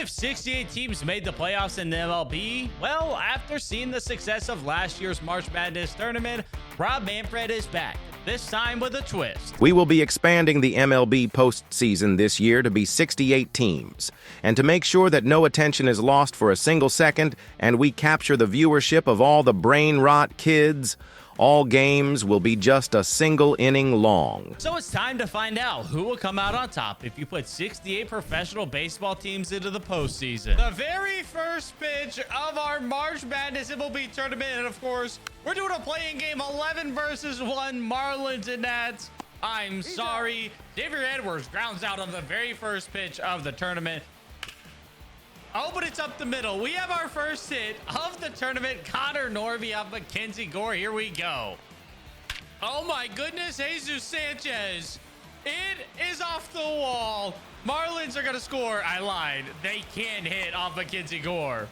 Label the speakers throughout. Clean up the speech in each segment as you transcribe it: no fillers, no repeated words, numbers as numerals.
Speaker 1: if 68 teams made the playoffs in the MLB? Well, after seeing the success of last year's March Madness tournament, Rob Manfred is back, this time with a twist.
Speaker 2: We will be expanding the MLB postseason this year to be 68 teams. And to make sure that no attention is lost for a single second and we capture the viewership of all the brain rot kids, all games will be just a single inning long.
Speaker 1: So it's time to find out who will come out on top if you put 68 professional baseball teams into the postseason. The very first pitch of our March Madness MLB tournament, and of course, we're doing a playing game 11 versus 1 Marlins and Nats. I'm sorry. Xavier Edwards grounds out on the very first pitch of the tournament. Oh, but it's up the middle. We have our first hit of the tournament. Connor Norby off Mackenzie Gore. Here we go. Oh my goodness, Jesus Sanchez. It is off the wall. Marlins are going to score. I lied. They can hit off Mackenzie Gore.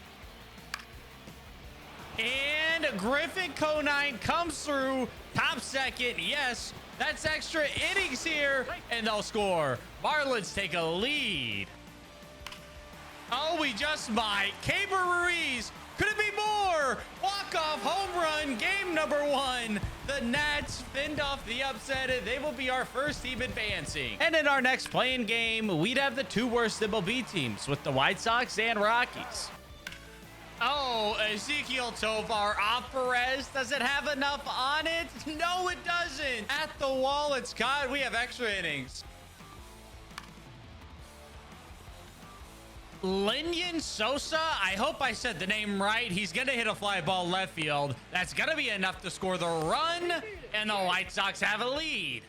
Speaker 1: And Griffin Conine comes through. Top second. Yes, that's extra innings here. And they'll score. Marlins take a lead. Oh, we just might. Caber Ruiz. Could it be more? Walk-off home run. Game number 1. The Nats fend off the upset. They will be our first team advancing. And in our next playing game, we'd have the 2 worst MLB teams with the White Sox and Rockies. Oh, Ezekiel Tovar off Perez. Does it have enough on it? No, it doesn't. At the wall, it's caught. We have extra innings. Linian Sosa, I hope I said the name right. He's going to hit a fly ball left field. That's going to be enough to score the run, and the White Sox have a lead.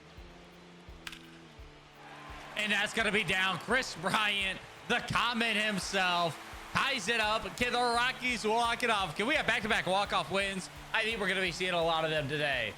Speaker 1: And that's going to be down. Chris Bryant, the Comet himself, ties it up. Can the Rockies walk it off? Can we have back-to-back walk-off wins? I think we're going to be seeing a lot of them today.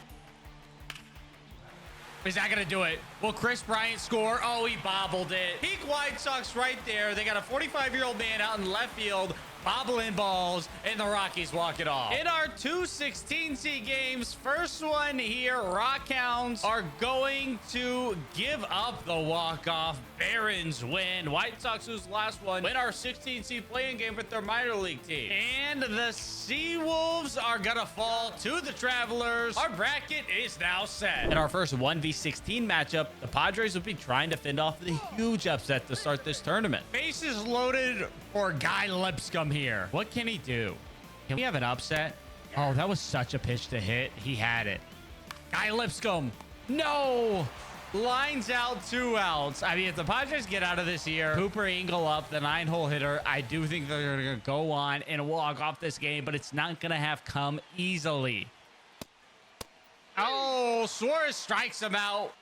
Speaker 1: Is that going to do it? Will Chris Bryant score? Oh, he bobbled it. Peak White Sox right there. They got a 45-year-old man out in left field, bobbling balls, and the Rockies walk it off. In our 2 16-seed games, first one here, Rockhounds are going to give up the walk-off. Barons win. White Sox, whose last one, win our 16-seed playing game with their minor league team. And the Seawolves are going to fall to the Travelers. Our bracket is now set. In our first 1v16 matchup, the Padres will be trying to fend off the huge upset to start this tournament. Bases loaded for Guy Lipscomb here. What can he do? Can we have an upset? Oh, that was such a pitch to hit. He had it. Guy Lipscomb. No. Lines out, 2 outs. I mean, if the Padres get out of this here, Cooper Engel up, the 9-hole hitter, I do think they're going to go on and walk off this game, but it's not going to have come easily. Oh, Suarez strikes him out.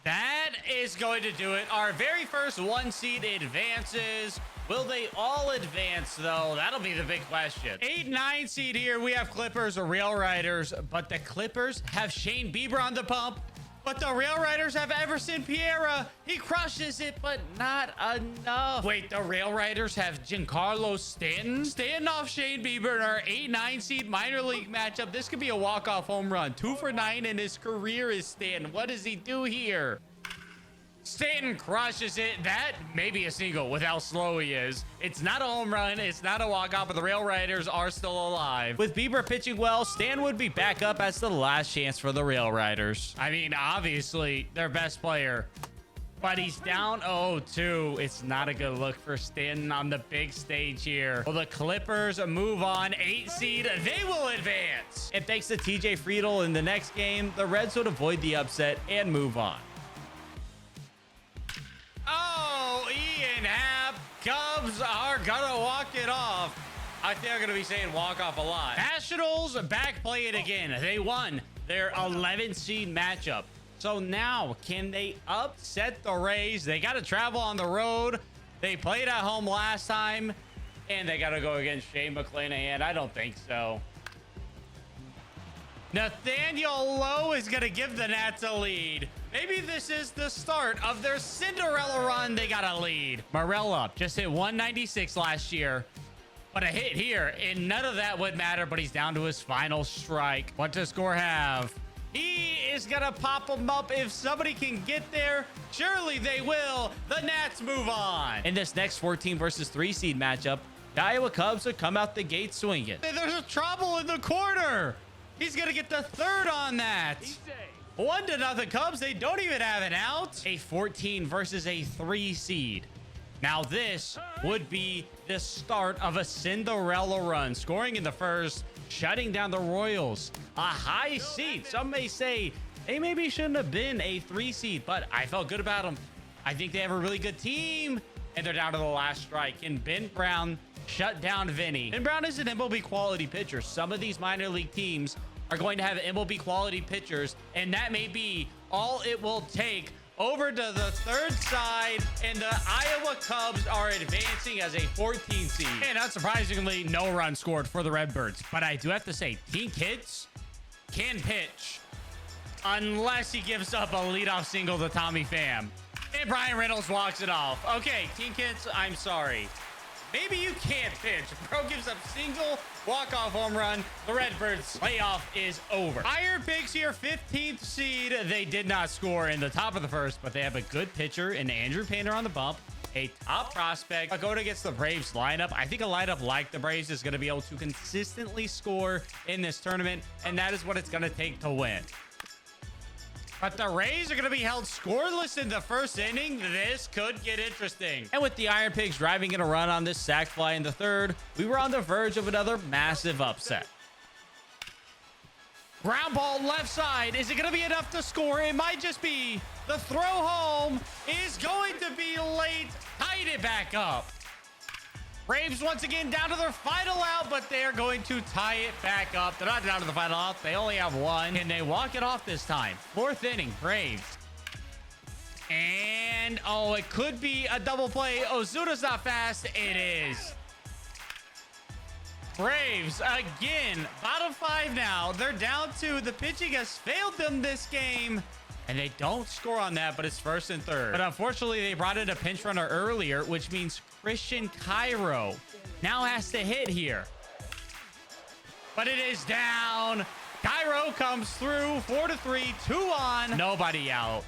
Speaker 1: That is going to do it. Our very first 1 seed advances. Will they all advance, though? That'll be the big question. 8-9 seed here. We have Clippers or Rail Riders, but the Clippers have Shane Bieber on the pump. But the Rail Riders have Everson Piera. He crushes it, but not enough. Wait, the Rail Riders have Giancarlo Stanton? Stanton off Shane Bieber in our 8-9 seed minor league matchup. This could be a walk-off home run. 2 for 9 in his career is Stanton. What does he do here? Stanton crushes it. That may be a single with how slow he is. It's not a home run. It's not a walk-off, but the Rail Riders are still alive. With Bieber pitching well, Stan would be back up as the last chance for the Rail Riders. I mean, obviously, their best player. But he's down 0-2. It's not a good look for Stanton on the big stage here. Will the Clippers move on? 8 seed, they will advance. And thanks to TJ Friedel in the next game, the Reds would avoid the upset and move on. Oh, Ian Happ. Cubs are gonna walk it off. I think I'm gonna be saying walk off a lot. Nationals back play it again. They won their 11 seed matchup. So now, can they upset the Rays? They got to travel on the road. They played at home last time, and they got to go against Shane McClanahan. I don't think so. Nathaniel Lowe is going to give the Nats a lead. Maybe this is the start of their Cinderella run. They got a lead. Morel up. Just hit 196 last year. But a hit here, and none of that would matter, but he's down to his final strike. What does Score have? He is going to pop them up. If somebody can get there, surely they will. The Nats move on. In this next 14 versus 3 seed matchup, the Iowa Cubs will come out the gate swinging. There's a trouble in the corner. He's going to get the third on that. 1-0 Cubs. They don't even have an out. A 14 versus a 3 seed. Now this would be the start of a Cinderella run. Scoring in the first, shutting down the Royals. A high seed. Some may say they maybe shouldn't have been a 3 seed, but I felt good about them. I think they have a really good team, and they're down to the last strike. And Ben Brown shut down Vinny. Ben Brown is an MLB quality pitcher. Some of these minor league teams are going to have MLB quality pitchers, and that may be all it will take. Over to the third side, and the Iowa Cubs are advancing as a 14 seed. And unsurprisingly, no run scored for the Redbirds. But I do have to say, Teen Kids can pitch unless he gives up a leadoff single to Tommy Pham. And Brian Reynolds walks it off. Okay, Teen Kids, I'm sorry. Maybe you can't pitch. Bro gives up single walk-off home run. The Redbirds playoff is over. Iron Pigs here, 15th seed. They did not score in the top of the first, but they have a good pitcher in Andrew Painter on the bump. A top prospect. Going against the Braves lineup. I think a lineup like the Braves is going to be able to consistently score in this tournament, and that is what it's going to take to win. But the Rays are going to be held scoreless in the first inning. This could get interesting. And with the Iron Pigs driving in a run on this sac fly in the third, we were on the verge of another massive upset. Ground ball left side. Is it going to be enough to score? It might just be. The throw home is going to be late. Tied it back up. Braves once again down to their final out, but they are going to tie it back up. They're not down to the final out. They only have one, and they walk it off this time. Fourth inning, Braves. And, oh, it could be a double play. Ozuna's not fast. It is. Braves, again, bottom 5 now. They're down 2. The pitching has failed them this game. And they don't score on that, but it's first and third. But unfortunately, they brought in a pinch runner earlier, which means Christian Cairo now has to hit here. But it is down. Cairo comes through. 4-3, 2 on. Nobody out.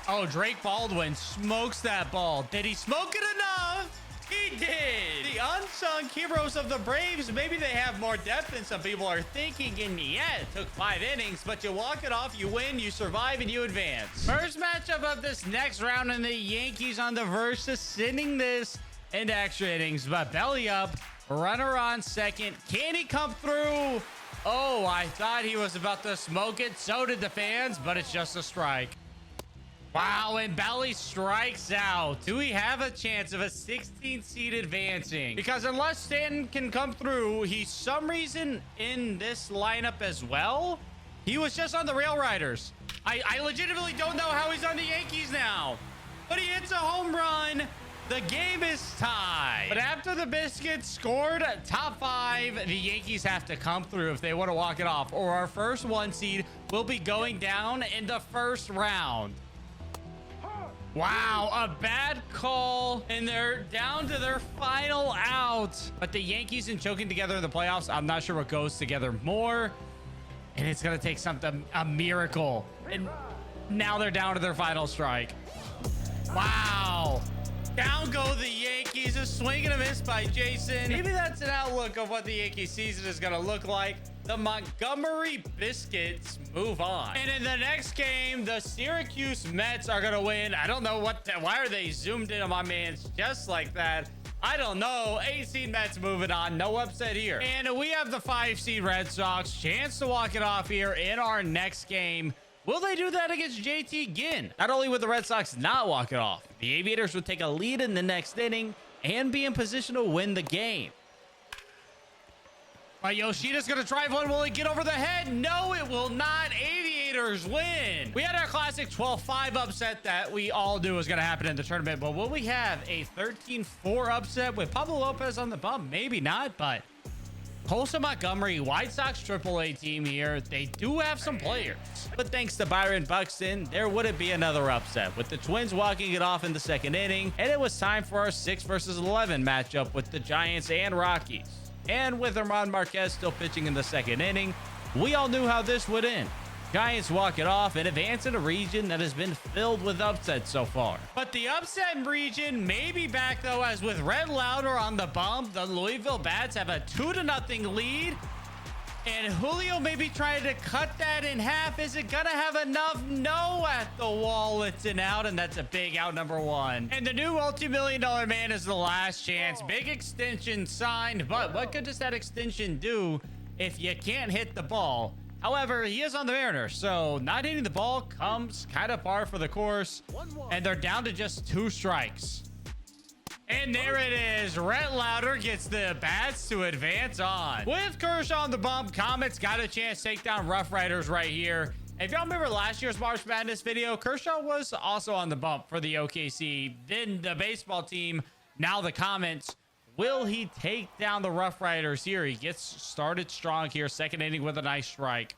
Speaker 1: Oh, Drake Baldwin smokes that ball. Did he smoke it enough? He did. The unsung heroes of the Braves. Maybe they have more depth than some people are thinking. And yeah, it took 5 innings, but you walk it off, you win, you survive, and you advance. First matchup of this next round, and the Yankees on the verge to sending this into extra innings. But belly up, runner on second. Can he come through? Oh, I thought he was about to smoke it. So did the fans, but it's just a strike. Wow, and Belly strikes out. Do we have a chance of a 16th seed advancing? Because unless Stanton can come through, he's some reason in this lineup as well. He was just on the Rail Riders. I legitimately don't know how he's on the Yankees now. But he hits a home run. The game is tied. But after the Biscuits scored top 5, the Yankees have to come through if they want to walk it off, or our first 1 seed will be going down in the first round. Wow, a bad call, and they're down to their final out. But the Yankees and choking together in the playoffs, I'm not sure what goes together more. And it's going to take something, a miracle. And now they're down to their final strike. Wow. Down go the Yankees. A swing and a miss by Jason. Maybe that's an outlook of what the Yankee season is going to look like. The Montgomery Biscuits move on. And in the next game, the Syracuse Mets are going to win. I don't know why are they zoomed in on my man just like that? I don't know. 8-seed Mets moving on. No upset here. And we have the 5-seed Red Sox. Chance to walk it off here in our next game. Will they do that against JT Ginn? Not only would the Red Sox not walk it off, the Aviators would take a lead in the next inning and be in position to win the game. But Yoshida's going to drive one. Will it get over the head? No, it will not. Aviators win. We had our classic 12-5 upset that we all knew was going to happen in the tournament. But will we have a 13-4 upset with Pablo Lopez on the bump? Maybe not, but Colson Montgomery, White Sox AAA team here. They do have some players. But thanks to Byron Buxton, there wouldn't be another upset with the Twins walking it off in the second inning. And it was time for our 6 versus 11 matchup with the Giants and Rockies. And with Herman Marquez still pitching in the second inning, We all knew how this would end. Giants walk it off and advance in a region that has been filled with upsets so far. But the upset region may be back though, as with Red Louder on the bump, the Louisville Bats have a 2-0 lead. And Julio may be trying to cut that in half. Is it gonna have enough? No, at the wall. It's an out, and that's a big out, number one. And the new multi-million-dollar man is the last chance. Big extension signed, but what good does that extension do if you can't hit the ball? However, he is on the Mariners, so not hitting the ball comes kind of par for the course. And they're down to just 2 strikes. And there it is. Red Louder gets the Bats to advance on. With Kershaw on the bump, Comets got a chance to take down Rough Riders right here. If y'all remember last year's March Madness video, Kershaw was also on the bump for the OKC. Then the baseball team, now the Comets. Will he take down the Rough Riders here? He gets started strong here. Second inning with a nice strike.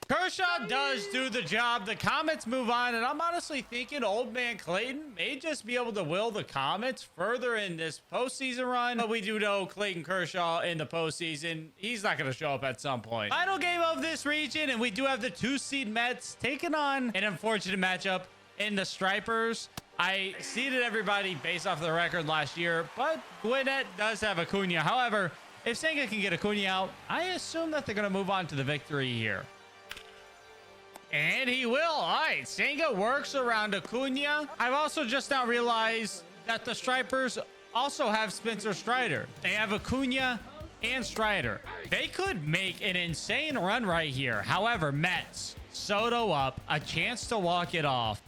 Speaker 1: Kershaw does do the job. The Comets move on, and I'm honestly thinking old man Clayton may just be able to will the Comets further in this postseason run. But we do know Clayton Kershaw in the postseason, he's not going to show up at some point. Final game of this region, and we do have the 2-seed Mets taking on an unfortunate matchup in the Stripers. I seeded everybody based off the record last year, but Gwinnett does have Acuna. However, if Senga can get Acuna out, I assume that they're going to move on to the victory here. And he will. All right, Senga works around Acuna. I've also just now realized that the Stripers also have Spencer Strider. They have Acuna and Strider. They could make an insane run right here. However, Mets, Soto up, a chance to walk it off.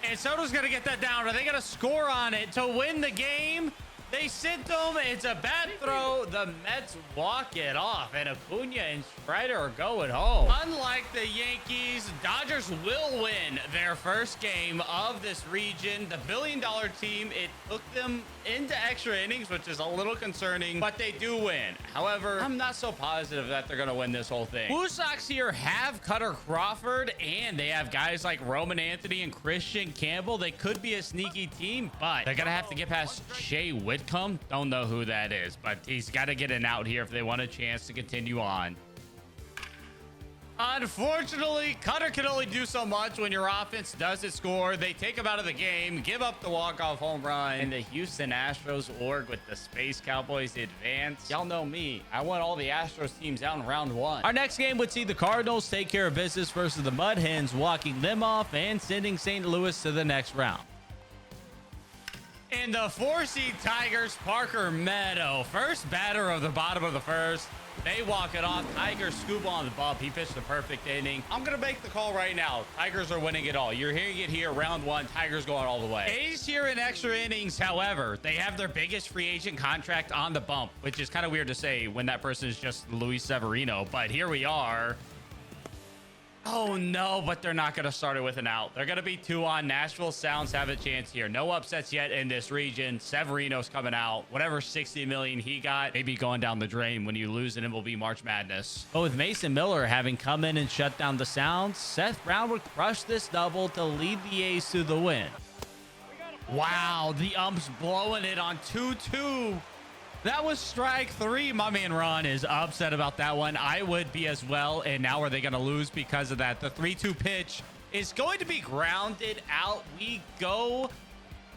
Speaker 1: And Soto's going to get that down. Are they going to score on it to win the game? They sent them. It's a bad throw. The Mets walk it off, and Acuna and Strider are going home. Unlike the Yankees, Dodgers will win their first game of this region. The billion-dollar team, it took them into extra innings, which is a little concerning, but they do win. However, I'm not so positive that they're going to win this whole thing. Blue Sox here have Cutter Crawford, and they have guys like Roman Anthony and Christian Campbell. They could be a sneaky team, but they're going to have to get past Shea Whitcomb. Don't know who that is, but he's got to get an out here if they want a chance to continue on. Unfortunately, Cutter can only do so much when your offense doesn't score. They take him out of the game, give up the walk-off home run, and the Houston Astros org with the Space Cowboys advance. Y'all know me. I want all the Astros teams out in round 1. Our next game would see the Cardinals take care of business versus the Mud Hens, walking them off and sending St. Louis to the next round. And the 4-seed Tigers, Parker Meadow, first batter of the bottom of the first. They walk it off. Tigers scoop on the bump. He pitched a perfect inning. I'm going to make the call right now. Tigers are winning it all. You're hearing it here. Round 1. Tigers going all the way. A's here in extra innings. However, they have their biggest free agent contract on the bump, which is kind of weird to say when that person is just Luis Severino. But here we are. Oh, no, but they're not going to start it with an out. They're going to be 2 on. Nashville Sounds have a chance here. No upsets yet in this region. Severino's coming out. Whatever 60 million he got, maybe going down the drain. When you lose, and it will be March Madness. But with Mason Miller having come in and shut down the Sounds, Seth Brown would crush this double to lead the A's to the win. Wow, the ump's blowing it on 2-2. That was strike 3. My man Ron is upset about that one. I would be as well. And now are they going to lose because of that? The 3-2 pitch is going to be grounded out. We go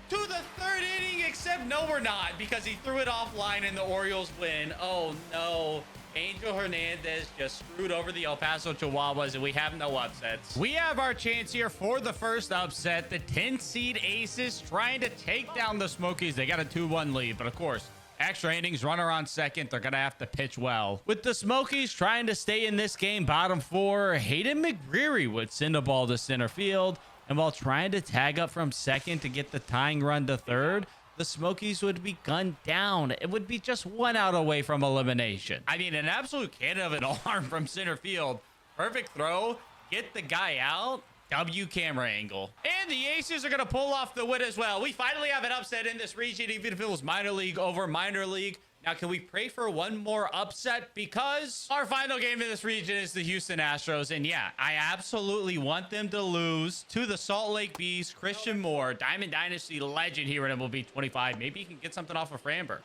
Speaker 1: to the 3rd inning, except no, we're not, because he threw it offline and the Orioles win. Oh, no. Angel Hernandez just screwed over the El Paso Chihuahuas, and we have no upsets. We have our chance here for the first upset. The 10-seed Aces trying to take down the Smokies. They got a 2-1 lead, but of course, extra innings, runner on second. They're going to have to pitch well. With the Smokies trying to stay in this game, bottom 4, Hayden McGreary would send a ball to center field. And while trying to tag up from second to get the tying run to third, the Smokies would be gunned down. It would be just 1 out away from elimination. I mean, an absolute cannon of an arm from center field. Perfect throw. Get the guy out. W camera angle. And the Aces are going to pull off the win as well. We finally have an upset in this region, even if it was minor league over minor league. Now, can we pray for one more upset? Because our final game in this region is the Houston Astros. And yeah, I absolutely want them to lose to the Salt Lake Bees. Christian Moore, Diamond Dynasty legend here in MLB 25. Maybe he can get something off of Framber.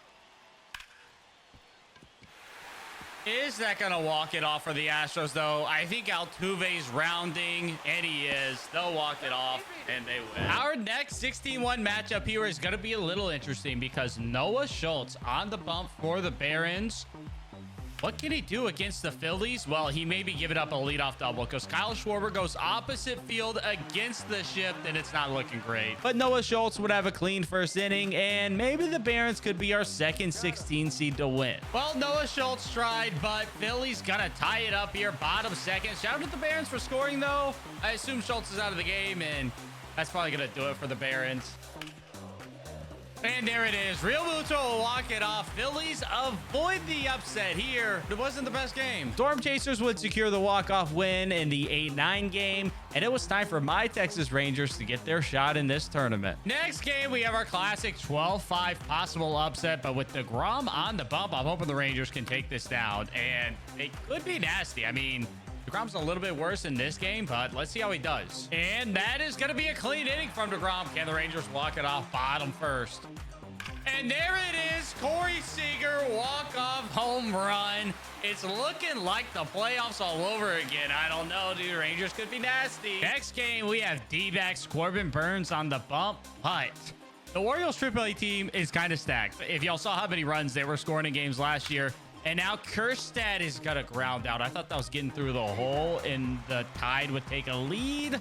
Speaker 1: Is that going to walk it off for the Astros, though? I think Altuve's rounding, and he is. They'll walk it off, and they win. Our next 16-1 matchup here is going to be a little interesting because Noah Schultz on the bump for the Barons. What can he do against the Phillies? Well, he may be giving up a leadoff double because Kyle Schwarber goes opposite field against the shift, and it's not looking great. But Noah Schultz would have a clean first inning, and maybe the Barons could be our second 16 seed to win. Well, Noah Schultz tried, but Phillies gonna tie it up here, bottom second. Shout out to the Barons for scoring, though. I assume Schultz is out of the game, and that's probably gonna do it for the Barons. And there it is. Real Muto will walk it off. Phillies avoid the upset here. It wasn't the best game. Storm Chasers would secure the walk-off win in the 8-9 game, and it was time for my Texas Rangers to get their shot in this tournament. Next game, we have our classic 12-5 possible upset, but with DeGrom on the bump, I'm hoping the Rangers can take this down, and it could be nasty. I mean, DeGrom's a little bit worse in this game, but let's see how he does. And that is going to be a clean inning from DeGrom. Can the Rangers walk it off bottom first? And there it is. Corey Seager, walk-off home run. It's looking like the playoffs all over again. I don't know, dude. Rangers could be nasty. Next game, we have D-backs Corbin Burns on the bump, but the Orioles AAA team is kind of stacked. If y'all saw how many runs they were scoring in games last year, and now Kjerstad is going to ground out. I thought that was getting through the hole, and the Tide would take a lead.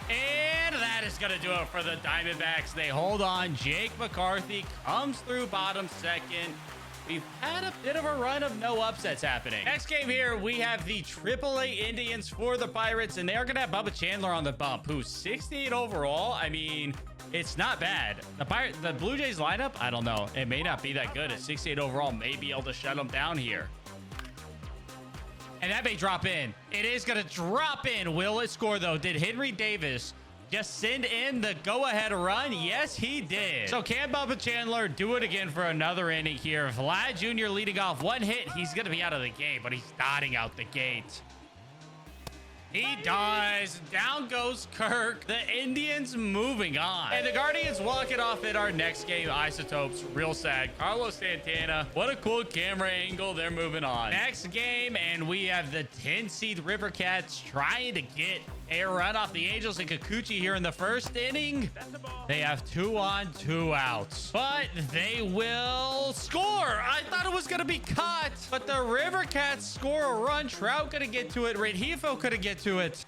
Speaker 1: And that is going to do it for the Diamondbacks. They hold on. Jake McCarthy comes through bottom second. We've had a bit of a run of no upsets happening. Next game here, we have the AAA Indians for the Pirates, and they're going to have Bubba Chandler on the bump, who's 68 overall. I mean, it's not bad. The Blue Jays lineup, I don't know. It may not be that good. At 68 overall, may be able to shut them down here. And that may drop in. It is going to drop in. Will it score, though? Did Henry Davis just send in the go-ahead run? Yes, he did. So can Bubba Chandler do it again for another inning here? Vlad Jr. leading off one hit. He's going to be out of the game, but he's dotting out the gate. He does. Down goes Kirk. The Indians moving on. And the Guardians walk it off in our next game. Isotopes. Real sad. Carlos Santana. What a cool camera angle. They're moving on. Next game, and we have the 10-seed River Cats trying to get a run off the Angels and Kikuchi here in the first inning. They have 2 on, 2 outs. But they will score. I thought it was going to be cut. But the River Cats score a run. Trout going to get to it. Rengifo could have get to it.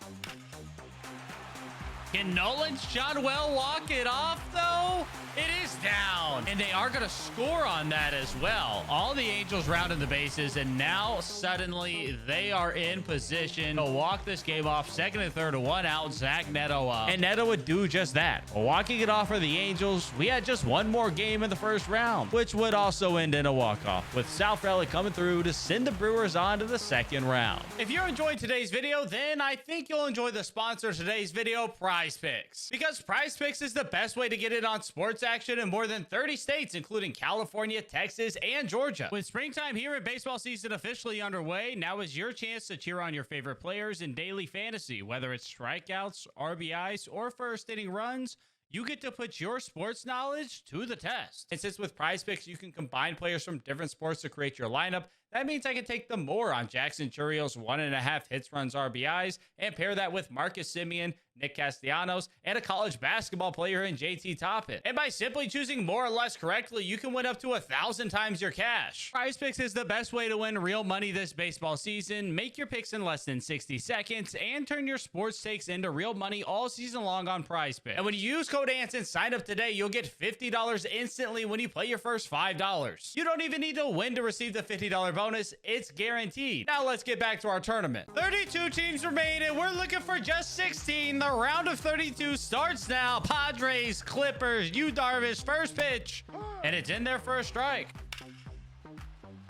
Speaker 1: Can Nolan Shotwell walk it off, though? It is down. And they are going to score on that as well. All the Angels rounding the bases, and now suddenly they are in position to walk this game off. Second and third, 1 out. Zach Neto up. And Neto would do just that. Walking it off for the Angels. We had just one more game in the first round, which would also end in a walk-off, with South Valley coming through to send the Brewers on to the second round. If you're enjoying today's video, then I think you'll enjoy the sponsor of today's video, Prize Picks. Because Prize Picks is the best way to get in on sports action in more than 30 states, including California, Texas, and Georgia. With springtime here and baseball season officially underway, now is your chance to cheer on your favorite players in daily fantasy. Whether it's strikeouts, RBIs, or first inning runs, you get to put your sports knowledge to the test. And since with Prize Picks, you can combine players from different sports to create your lineup, that means I can take the more on Jackson Churrio's 1.5 hits, runs, RBIs, and pair that with Marcus Semien, Nick Castellanos, and a college basketball player in JT Toppin. And by simply choosing more or less correctly, you can win up to 1,000 times your cash. Prize Picks is the best way to win real money this baseball season. Make your picks in less than 60 seconds and turn your sports takes into real money all season long on Prize Picks. And when you use code Ance and sign up today, you'll get $50 instantly when you play your first $5. You don't even need to win to receive the $50 bonus. It's guaranteed. Now let's get back to our tournament. 32 teams remain, and we're looking for just 16. The round of 32 starts now. Padres, Clippers, Yu Darvish, first pitch, and it's in there for a strike.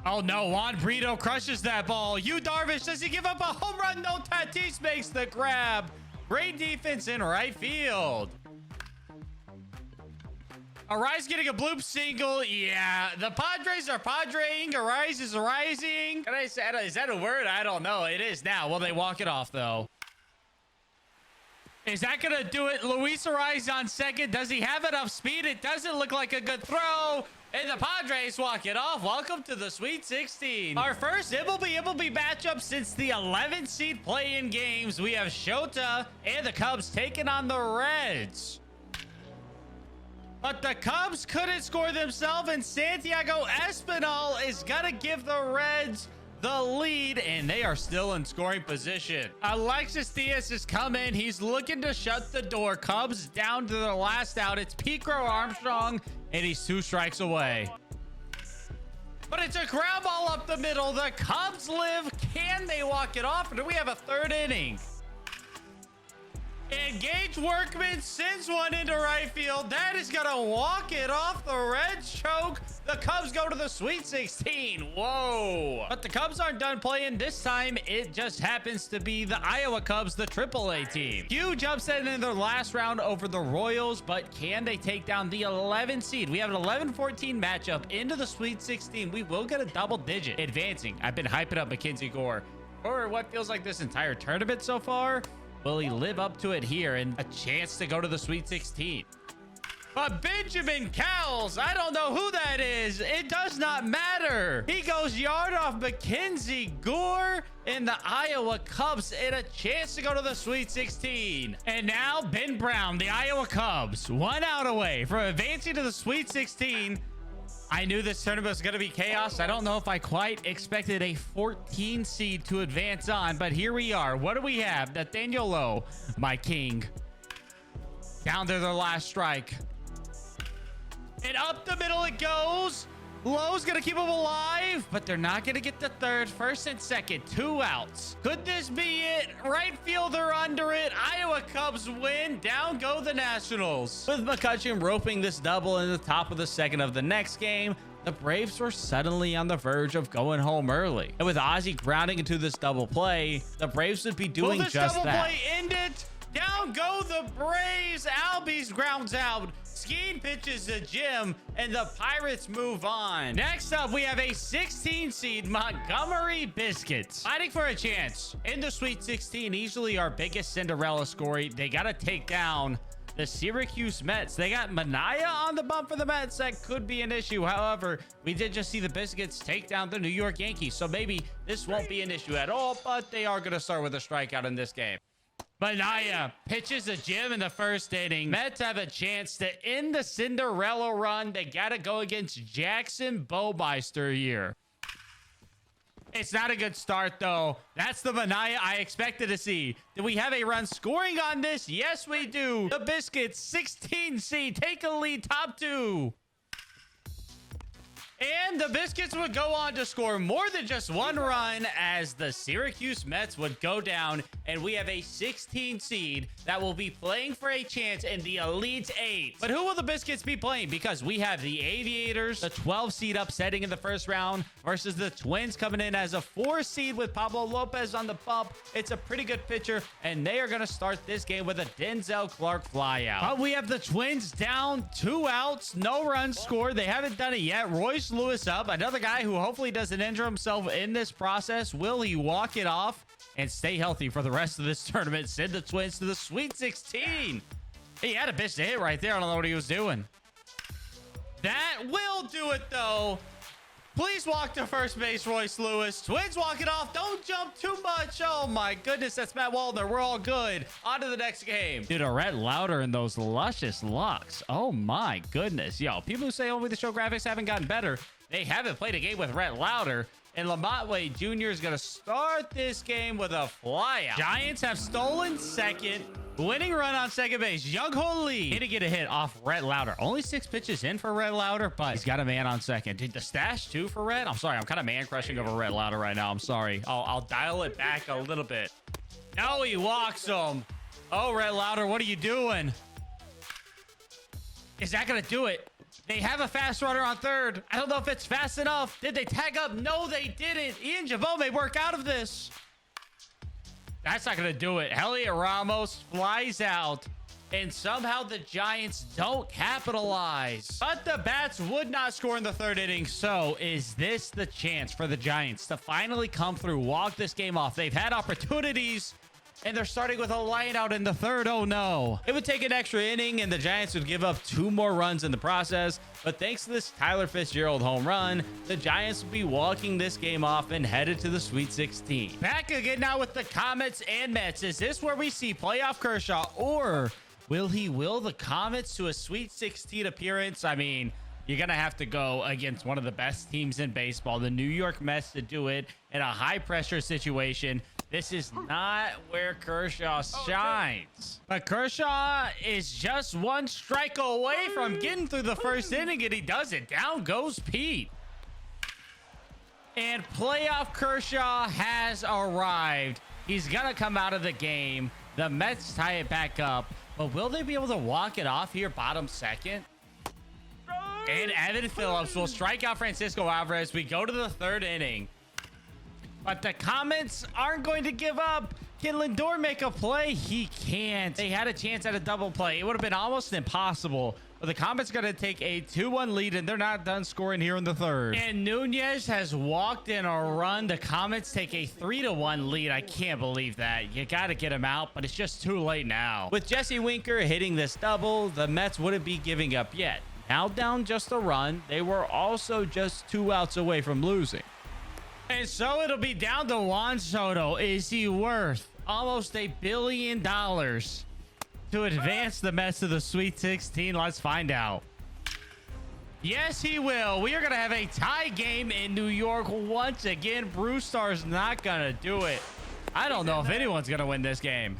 Speaker 1: Oh no, Juan Brito crushes that ball. Yu Darvish, does he give up a home run? No, Tatis makes the grab. Great defense in right field. Arise getting a bloop single. Yeah, the Padres are Padreing. Arise is rising. Can I say, is that a word? I don't know. It is now. Will they walk it off, though? Is that going to do it? Luis Ariz on second. Does he have enough speed? It doesn't look like a good throw. And the Padres walk it off. Welcome to the Sweet 16. Our first MLB matchup since the 11th seed play-in games. We have Shota and the Cubs taking on the Reds. But the Cubs couldn't score themselves, and Santiago Espinal is going to give the Reds the lead, and they are still in scoring position. Alexis Diaz has come in. He's looking to shut the door. Cubs down to their last out. It's Pico Armstrong, and he's 2 strikes away. But it's a ground ball up the middle. The Cubs live. Can they walk it off, or do we have a 3rd inning? And Gage Workman sends one into right field. That is going to walk it off. The Reds choke. The Cubs go to the Sweet 16. Whoa. But the Cubs aren't done playing. This time, it just happens to be the Iowa Cubs, the AAA team. Huge upset in their last round over the Royals, but can they take down the 11 seed? We have an 11-14 matchup into the Sweet 16. We will get a double digit advancing. I've been hyping up Mackenzie Gore for what feels like this entire tournament so far. Will he live up to it here and a chance to go to the Sweet 16? But Benjamin Cowles, I don't know who that is. It does not matter. He goes yard off Mackenzie Gore and the Iowa Cubs and a chance to go to the Sweet 16. And now Ben Brown, the Iowa Cubs, 1 out away from advancing to the Sweet 16. I knew this tournament was going to be chaos. I don't know if I quite expected a 14 seed to advance on, but here we are. What do we have? Nathaniel Lowe, my king. Down to their last strike. And up the middle it goes. Lowe's going to keep him alive, but they're not going to get the 3rd. 1st and 2nd, 2 outs. Could this be it? Right fielder under it. Iowa Cubs win. Down go the Nationals. With McCutcheon roping this double in the top of the 2nd of the next game, the Braves were suddenly on the verge of going home early. And with Ozzie grounding into this double play, the Braves would be doing just that. Will this double play end it? Down go the Braves. Albies grounds out. Skeen pitches to Jim, and the Pirates move on. Next up, we have a 16 seed Montgomery Biscuits fighting for a chance in the Sweet 16. Easily our biggest Cinderella story. They got to take down the Syracuse Mets. They got Manaea on the bump for the Mets. That could be an issue. However, we did just see the Biscuits take down the New York Yankees, so maybe this won't be an issue at all, but they are going to start with a strikeout in this game. Manaea pitches a Jim in the 1st inning. Mets have a chance to end the Cinderella run. They got to go against Jackson Bowmeister here. It's not a good start, though. That's the Manaea I expected to see. Do we have a run scoring on this? Yes, we do. The Biscuits, 16 seed, take a lead, top 2. And the Biscuits would go on to score more than just 1 run as the Syracuse Mets would go down. And we have a 16 seed that will be playing for a chance in the Elite 8. But who will the Biscuits be playing? Because we have the Aviators, the 12 seed upsetting in the 1st round versus the Twins coming in as a 4 seed with Pablo Lopez on the bump. It's a pretty good pitcher, and they are going to start this game with a Denzel Clark flyout. But we have the Twins down 2 outs, no runs scored. They haven't done it yet. Royce Lewis up, another guy who hopefully doesn't injure himself in this process. Will he walk it off and stay healthy for the rest of this tournament? Send the Twins to the Sweet 16. He had a bitch to hit right there. I don't know what he was doing. That will do it, though. Please walk to first base, Royce Lewis. Twins walk it off. Don't jump too much. Oh, my goodness. That's Matt Waldner. We're all good. On to the next game. Dude, a Rhett Lauder in those luscious locks. Oh, my goodness. Yo, people who say MLB The Show graphics haven't gotten better, they haven't played a game with Rhett Lauder. And Lamont Wade Jr. is going to start this game with a flyout. Giants have stolen second. Winning run on second base. Young-Ho Lee need to get a hit off Rhett Lauder. Only 6 pitches in for Rhett Lauder, but he's got a man on second. Dude, the stash too for Rhett. I'm sorry. I'm kind of man-crushing over Rhett Lauder right now. I'm sorry. I'll dial it back a little bit. No, he walks him. Oh, Rhett Lauder, what are you doing? Is that going to do it? They have a fast runner on 3rd. I don't know if it's fast enough. Did they tag up? No, they didn't. Ian Javot may work out of this. That's not going to do it. Elliot Ramos flies out, and somehow the Giants don't capitalize. But the Bats would not score in the 3rd inning, so is this the chance for the Giants to finally come through, walk this game off? They've had opportunities, And they're starting with a line out in the third. Oh no. It would take an extra inning and the Giants would give up 2 more runs in the process. But thanks to this Tyler Fitzgerald home run, the Giants will be walking this game off and headed to the Sweet 16. Back again now with the Comets and Mets. Is this where we see playoff Kershaw, or will he will the Comets to a Sweet 16 appearance? I mean, you're going to have to go against one of the best teams in baseball, the New York Mets, to do it in a high pressure situation. This is not where Kershaw shines. But Kershaw is just 1 strike away from getting through the first inning, and he does it. Down goes Pete. And playoff Kershaw has arrived. He's going to come out of the game. The Mets tie it back up. But will they be able to walk it off here, bottom second? And Evan Phillips will strike out Francisco Alvarez. We go to the 3rd inning. But the Comets aren't going to give up. Can Lindor make a play? He can't. They had a chance at a double play. It would have been almost impossible. But the Comets are going to take a 2-1 lead, and they're not done scoring here in the 3rd. And Nunez has walked in a run. The Comets take a 3-1 lead. I can't believe that. You got to get him out, but it's just too late now. With Jesse Winker hitting this double, the Mets wouldn't be giving up yet. Now down just a run. They were also just 2 outs away from losing. And so it'll be down to Juan Soto. Is he worth almost $1 billion to advance the Mets to the Sweet 16? Let's find out. Yes, he will. We are going to have a tie game in New York once again. Brewstar's not going to do it. I don't know if anyone's going to win this game.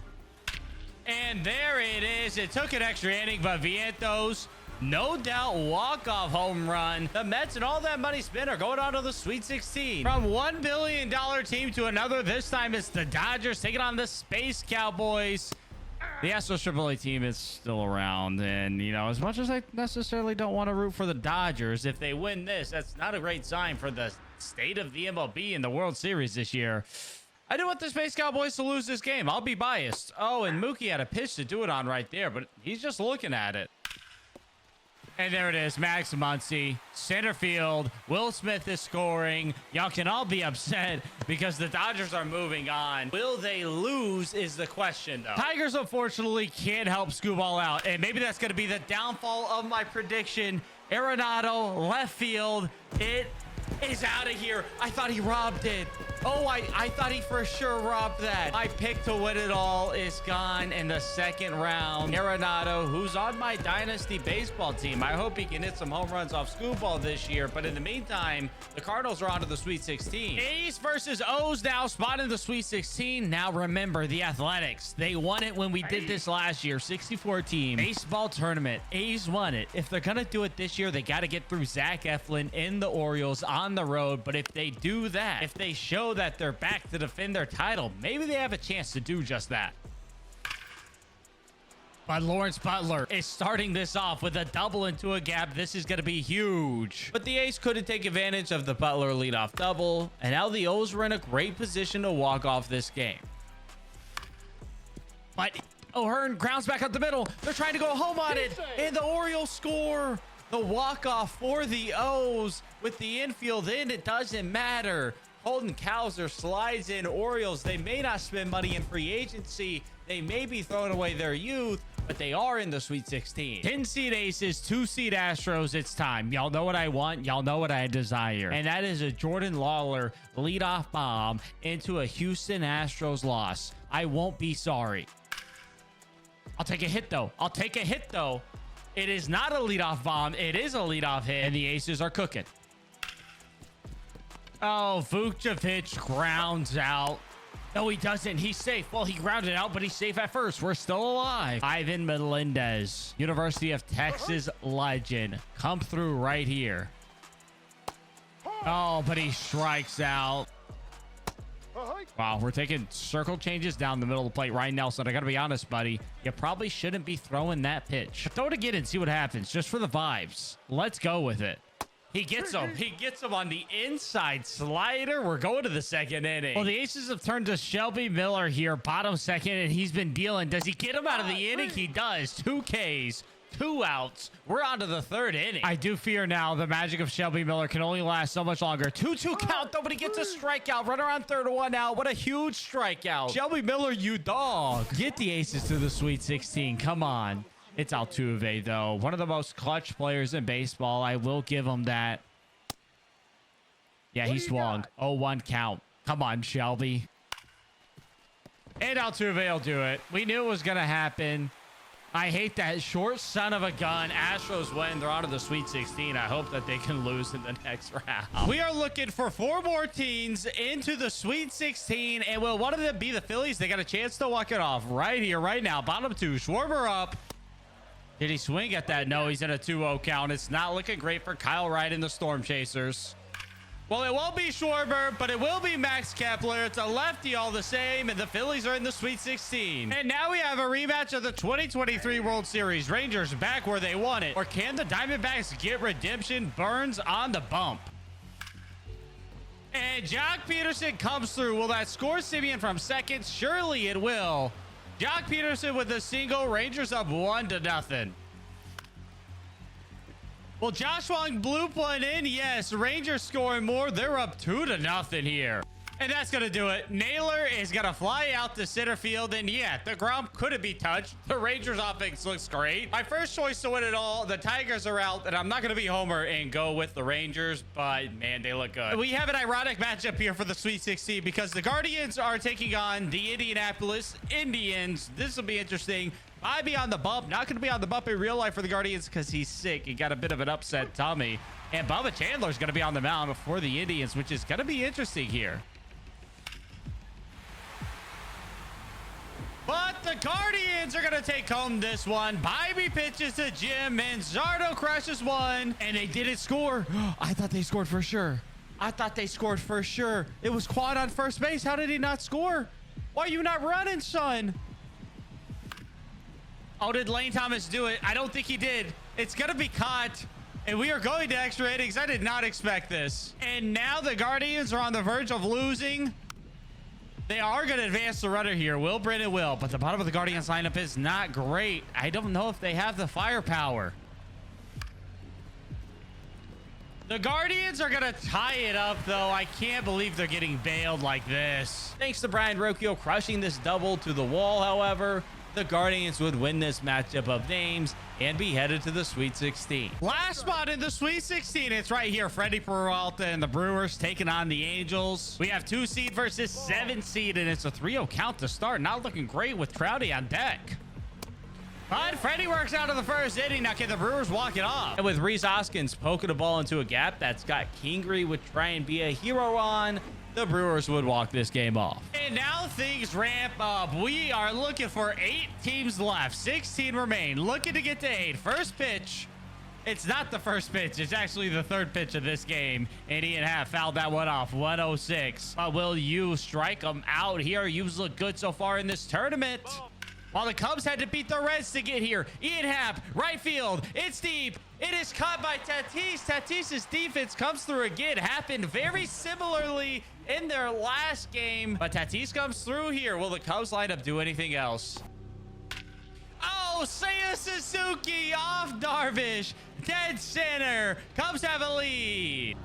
Speaker 1: And there it is. It took an extra inning, but Vientos, no doubt, walk-off home run. The Mets and all that money spent are going on to the Sweet 16. From $1 billion team to another, this time it's the Dodgers taking on the Space Cowboys. The Astros AAA team is still around, and, you know, as much as I necessarily don't want to root for the Dodgers, if they win this, that's not a great sign for the state of the MLB in the World Series this year. I do want the Space Cowboys to lose this game. I'll be biased. Oh, and Mookie had a pitch to do it on right there, but he's just looking at it. And there it is, Max Muncy, center field. Will Smith is scoring. Y'all can all be upset because the Dodgers are moving on. Will they lose is the question, though. Tigers, unfortunately, can't help Scooball out. And maybe that's going to be the downfall of my prediction. Arenado, left field. It is out of here. I thought he robbed it. Oh, I thought he for sure robbed that. My pick to win it all is gone in the 2nd round. Arenado, who's on my Dynasty baseball team. I hope he can hit some home runs off Scooball this year. But in the meantime, the Cardinals are on to the Sweet 16. A's versus O's now spot in the Sweet 16. Now remember, the Athletics, they won it when we did this last year. 64 team baseball tournament. A's won it. If they're going to do it this year, they got to get through Zach Eflin in the Orioles on the road. But if they do that, if they show that they're back to defend their title, maybe they have a chance to do just that. But Lawrence Butler is starting this off with a double into a gap. This is going to be huge. But the A's couldn't take advantage of the Butler leadoff double, and now the O's were in a great position to walk off this game. But O'Hearn grounds back up the middle. They're trying to go home on it, and the Orioles score. The walk-off for the O's with the infield in. It doesn't matter. Holden Cowser slides in. Orioles, they may not spend money in free agency. They may be throwing away their youth, but they are in the Sweet 16. 10-seed Aces, 2-seed Astros. It's time. Y'all know what I want. Y'all know what I desire. And that is a Jordan Lawler leadoff bomb into a Houston Astros loss. I won't be sorry. I'll take a hit, though. I'll take a hit, though. It is not a leadoff bomb. It is a leadoff hit, and the Aces are cooking. Oh, Vucevic grounds out. No, he doesn't. He's safe. Well, he grounded out, but he's safe at first. We're still alive. Ivan Melendez, University of Texas legend, come through right here. Oh, but he strikes out. Wow, we're taking circle changes down the middle of the plate. Ryan Nelson, I got to be honest, buddy. You probably shouldn't be throwing that pitch. Throw it again and see what happens, just for the vibes. Let's go with it. He gets him. He gets him on the inside slider. We're going to the 2nd inning. Well, the Aces have turned to Shelby Miller here, bottom 2nd, and he's been dealing. Does he get him out of the inning? He does. 2 Ks, 2 outs. We're on to the 3rd inning. I do fear now the magic of Shelby Miller can only last so much longer. 2-2 count. Nobody gets a strikeout. Runner on 3rd, 1 out. What a huge strikeout. Shelby Miller, you dog. Get the aces to the Sweet 16. Come on. It's Altuve, though. One of the most clutch players in baseball. I will give him that. Yeah, he swung. 0-1 count. Come on, Shelby. And Altuve will do it. We knew it was going to happen. I hate that short son of a gun. Astros win. They're on to the Sweet 16. I hope that they can lose in the next round. We are looking for 4 more teams into the Sweet 16. And will one of them be the Phillies? They got a chance to walk it off right here, right now. Bottom 2. Schwarber up. Did he swing at that? No, he's in a 2-0 count. It's not looking great for Kyle Wright and the Storm Chasers. Well, it won't be Schwarber, but it will be Max Kepler. It's a lefty all the same, and the Phillies are in the Sweet 16. And now we have a rematch of the 2023 World Series. Rangers back where they want it. Or can the Diamondbacks get redemption? Burns on the bump. And Jock Peterson comes through. Will that score Simeon from second? Surely it will. Jock Peterson with a single. Rangers up 1-0. Well, Josh Wong blew one in. Yes, Rangers scoring more. They're up 2-0 here. And that's going to do it. Naylor is going to fly out to center field. And yeah, the ground couldn't be touched. The Rangers offense looks great. My first choice to win it all. The Tigers are out. And I'm not going to be Homer and go with the Rangers. But man, they look good. We have an ironic matchup here for the Sweet 16 because the Guardians are taking on the Indianapolis Indians. This will be interesting. Bobby on the bump. Not going to be on the bump in real life for the Guardians because he's sick. He got a bit of an upset tummy. And Bubba Chandler's going to be on the mound for the Indians, which is going to be interesting here. But the Guardians are going to take home this one. Bobby pitches to Jim. Manzardo crushes one. And they didn't score. I thought they scored for sure. It was Quan on first base. How did he not score? Why are you not running, son? Oh, did Lane Thomas do it? I don't think he did. It's going to be caught. And we are going to extra innings. I did not expect this. And now the Guardians are on the verge of losing. They are going to advance the runner here. Will Brennan will. But the bottom of the Guardians lineup is not great. I don't know if they have the firepower. The Guardians are going to tie it up, though. I can't believe they're getting bailed like this. Thanks to Brian Rocchio crushing this double to the wall, however. The Guardians would win this matchup of names and be headed to the Sweet 16. Last spot in the Sweet 16. It's right here. Freddie Peralta and the Brewers taking on the Angels. We have 2 seed versus 7 seed, and it's a 3-0 count to start. Not looking great with Trouty on deck. But Freddie works out of the first inning. Now can the Brewers walk it off? And with Rhys Hoskins poking a ball into a gap that Scott Kingery would try and be a hero on, the Brewers would walk this game off. And now things ramp up. We are looking for 8 teams left. 16 remain. Looking to get to 8. First pitch. It's not the first pitch. It's actually the 3rd pitch of this game. And Ian Happ fouled that one off. 106. But will you strike them out here? You've looked good so far in this tournament. While the Cubs had to beat the Reds to get here. Ian Happ, right field. It's deep. It is caught by Tatis. Tatis's defense comes through again. Happened very similarly in their last game. But Tatis comes through here. Will the Cubs lineup do anything else? Oh, Seiya Suzuki off Darvish. Dead center. Cubs have a lead.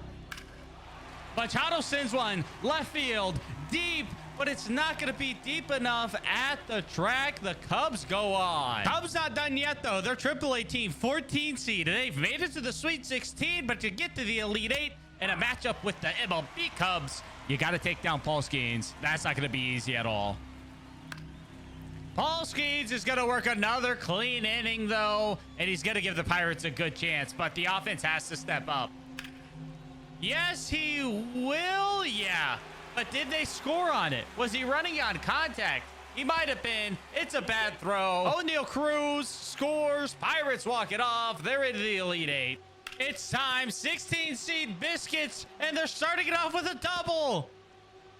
Speaker 1: Machado sends one. Left field. Deep. But it's not going to be deep enough at the track. The Cubs go on. Cubs not done yet, though. They're AAA team, 14 seed. And they've made it to the Sweet 16. But to get to the Elite 8 in a matchup with the MLB Cubs, you got to take down Paul Skeens. That's not going to be easy at all. Paul Skeens is going to work another clean inning, though. And he's going to give the Pirates a good chance. But the offense has to step up. Yes, he will. Yeah. But did they score on it? Was he running on contact? He might have been. It's a bad throw. O'Neal Cruz scores. Pirates walk it off. They're into the Elite 8. It's time. 16 seed Biscuits, and they're starting it off with a double.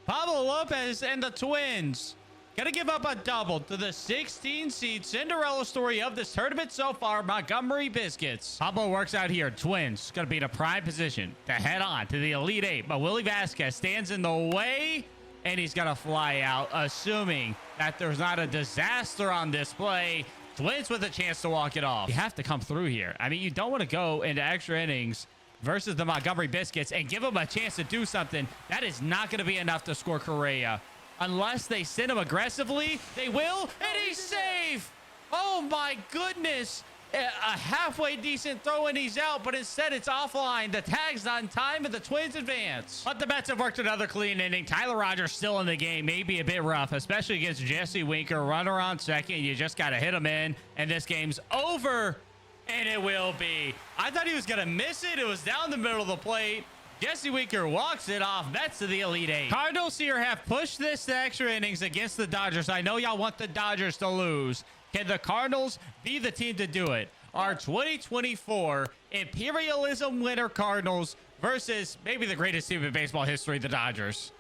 Speaker 1: Pablo Lopez and the Twins gonna give up a double to the 16 seed Cinderella Story of this tournament so far, Montgomery Biscuits. Pablo works out here. Twins gonna be in a prime position to head on to the Elite 8, but Willie Vasquez stands in the way, and he's gonna fly out, assuming that there's not a disaster on display. Twins with a chance to walk it off. You have to come through here. I mean, you don't want to go into extra innings versus the Montgomery Biscuits and give them a chance to do something. That is not going to be enough to score Correa. Unless they send him aggressively, they will, and he's safe. Oh, my goodness. A halfway decent throw and he's out, but instead it's offline. The tag's not in time and the Twins advance. But the Mets have worked another clean inning. Tyler Rogers still in the game. Maybe a bit rough, especially against Jesse Winker. Runner on second. You just got to hit him in, and this game's over, and it will be. I thought he was going to miss it. It was down the middle of the plate. Jesse Winker walks it off. Mets to the Elite Eight. Cardinals here have pushed this to extra innings against the Dodgers. I know y'all want the Dodgers to lose. Can the Cardinals be the team to do it? Our 2024 Imperialism winner Cardinals versus maybe the greatest team in baseball history, the Dodgers.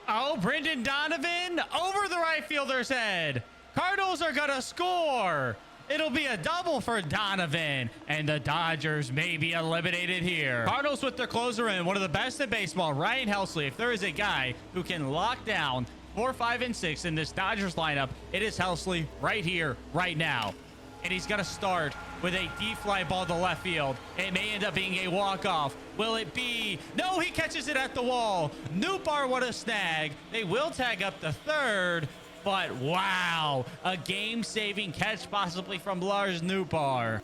Speaker 1: Oh, Brendan Donovan over the right fielder's head. Cardinals are going to score. It'll be a double for Donovan, and the Dodgers may be eliminated here. Cardinals with their closer in, one of the best in baseball, Ryan Helsley. If there is a guy who can lock down 4, 5, and 6 in this Dodgers lineup, it is Helsley right here, right now. And he's going to start with a deep fly ball to left field. It may end up being a walk-off. Will it be? No, he catches it at the wall. Nootbaar, what a snag. They will tag up the third, but wow, a game-saving catch possibly from Lars Nootbaar.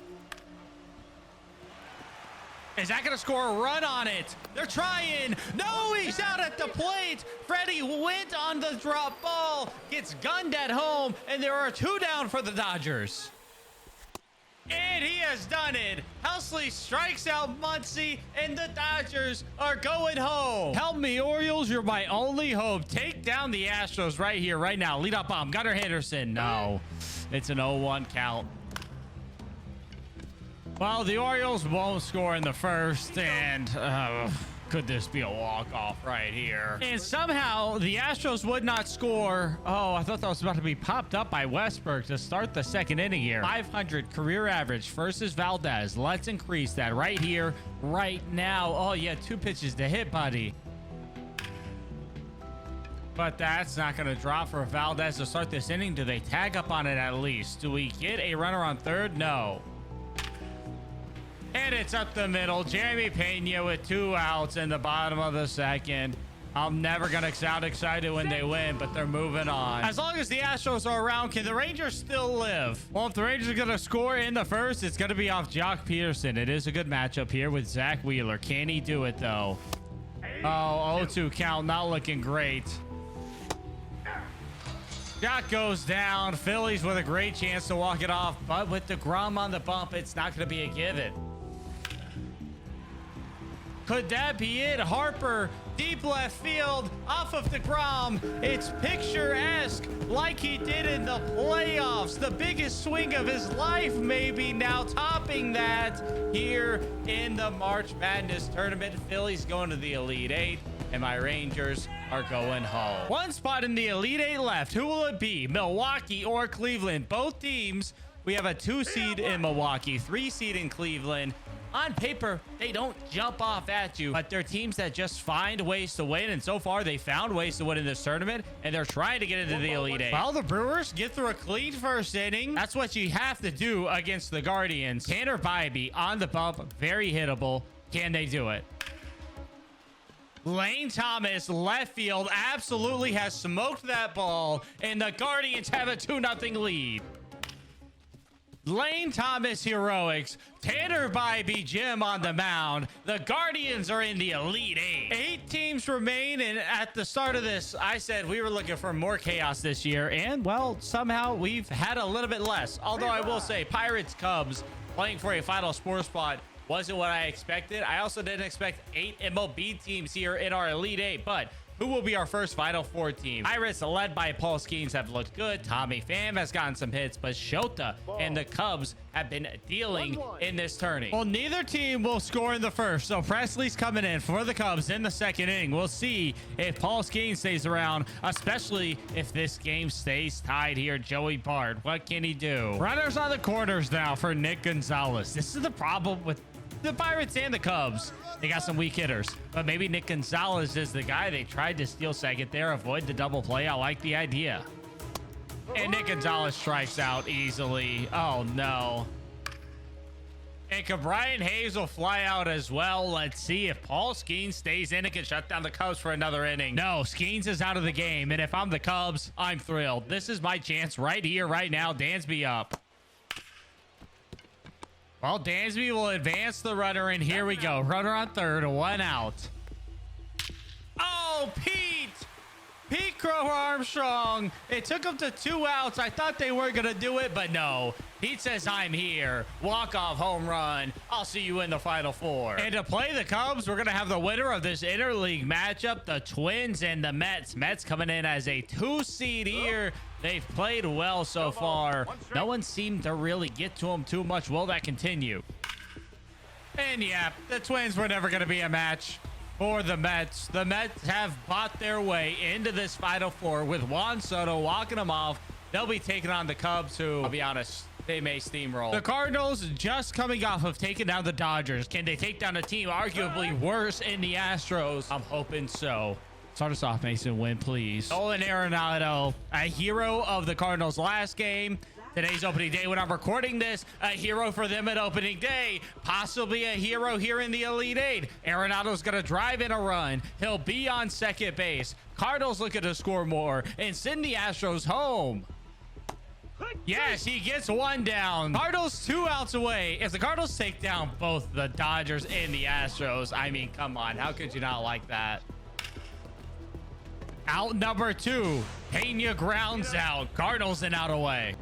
Speaker 1: Is that going to score a run on it? They're trying. No, he's out at the plate. Freddie went on the drop ball, gets gunned at home, and there are 2 down for the Dodgers. And he has done it. Helsley strikes out Muncy, and the Dodgers are going home. Help me, Orioles. You're my only hope. Take down the Astros right here, right now. Lead up bomb. Gunnar Henderson. No, it's an 0-1 count. Well, the Orioles won't score in the first, and could this be a walk-off right here? And somehow the Astros would not score. Oh, I thought that was about to be popped up by Westberg to start the second inning here. 500 career average versus Valdez. Let's increase that right here, right now. Oh, yeah, 2 pitches to hit, buddy. But that's not going to drop for Valdez to start this inning. Do they tag up on it at least? Do we get a runner on third? No. And it's up the middle. Jeremy Pena with 2 outs in the bottom of the second. I'm never going to sound excited when they win, but they're moving on. As long as the Astros are around, can the Rangers still live? Well, if the Rangers are going to score in the first, it's going to be off Jock Peterson. It is a good matchup here with Zach Wheeler. Can he do it, though? Oh, 0-2 count. Not looking great. Jock goes down. Phillies with a great chance to walk it off, but with DeGrom on the bump, it's not going to be a given. Could that be it? Harper, deep left field, off of DeGrom. It's picturesque, like he did in the playoffs. The biggest swing of his life, maybe now topping that here in the March Madness tournament. Phillies going to the Elite Eight, and my Rangers are going home. One spot in the Elite Eight left. Who will it be? Milwaukee or Cleveland? Both teams. We have a 2 seed in Milwaukee, 3 seed in Cleveland. On paper, they don't jump off at you, but they're teams that just find ways to win, and so far they found ways to win in this tournament, and they're trying to get into the Elite Eight. Well, the Brewers get through a clean first inning. That's what you have to do against the Guardians. Tanner Bybee on the bump, very hittable. Can they do it? Lane Thomas, left field, absolutely has smoked that ball, and the Guardians have a 2-0 lead. Lane Thomas heroics. Tanner Bybee, Jim on the mound. The Guardians are in the Elite Eight. 8 teams remain, and at the start of this, I said we were looking for more chaos this year, and, well, somehow we've had a little bit less. Although I will say, Pirates, Cubs, playing for a final 4 spot wasn't what I expected. I also didn't expect 8 MLB teams here in our Elite Eight, but who will be our first Final 4 team? Pirates, led by Paul Skeens, have looked good. Tommy Pham has gotten some hits, but Shota and the Cubs have been dealing in this tourney. Well, neither team will score in the first, so Presley's coming in for the Cubs in the second inning. We'll see if Paul Skeens stays around, especially if this game stays tied here. Joey Bart, what can he do? Runners on the corners now for Nick Gonzalez. This is the problem with the Pirates and the Cubs. They got some weak hitters, but maybe Nick Gonzalez is the guy. They tried to steal second there, avoid the double play. I like the idea. And Nick Gonzalez strikes out easily. Oh, no. And can Brian Hazel fly out as well? Let's see if Paul Skeens stays in and can shut down the Cubs for another inning. No, Skeens is out of the game. And if I'm the Cubs, I'm thrilled. This is my chance right here, right now. Dansby up. Well, Dansby will advance the runner, and here we go. Runner on third, 1 out. Oh, Pete Crow Armstrong. It took him to 2 outs. I thought they weren't going to do it, but no. Pete says, I'm here. Walk-off home run. I'll see you in the Final Four. And to play the Cubs, we're going to have the winner of this interleague matchup, the Twins and the Mets. Mets coming in as a 2 seed here. They've played well so far. No one seemed to really get to them too much. Will that continue? And yeah, the Twins were never going to be a match for the Mets. The Mets have bought their way into this Final Four with Juan Soto walking them off. They'll be taking on the Cubs, who, I'll be honest, they may steamroll. The Cardinals just coming off of taking down the Dodgers. Can they take down a team arguably worse in the Astros? I'm hoping so. Start us off, Mason. Win, please. Nolan Arenado, a hero of the Cardinals last game. Today's opening day when I'm recording this, a hero for them at opening day, possibly a hero here in the Elite Eight. Arenado's going to drive in a run. He'll be on second base. Cardinals looking to score more and send the Astros home. Yes, he gets 1 down. Cardinals 2 outs away. If the Cardinals take down both the Dodgers and the Astros, I mean, come on. How could you not like that? Out number 2. Pena grounds out. Cardinals an out away.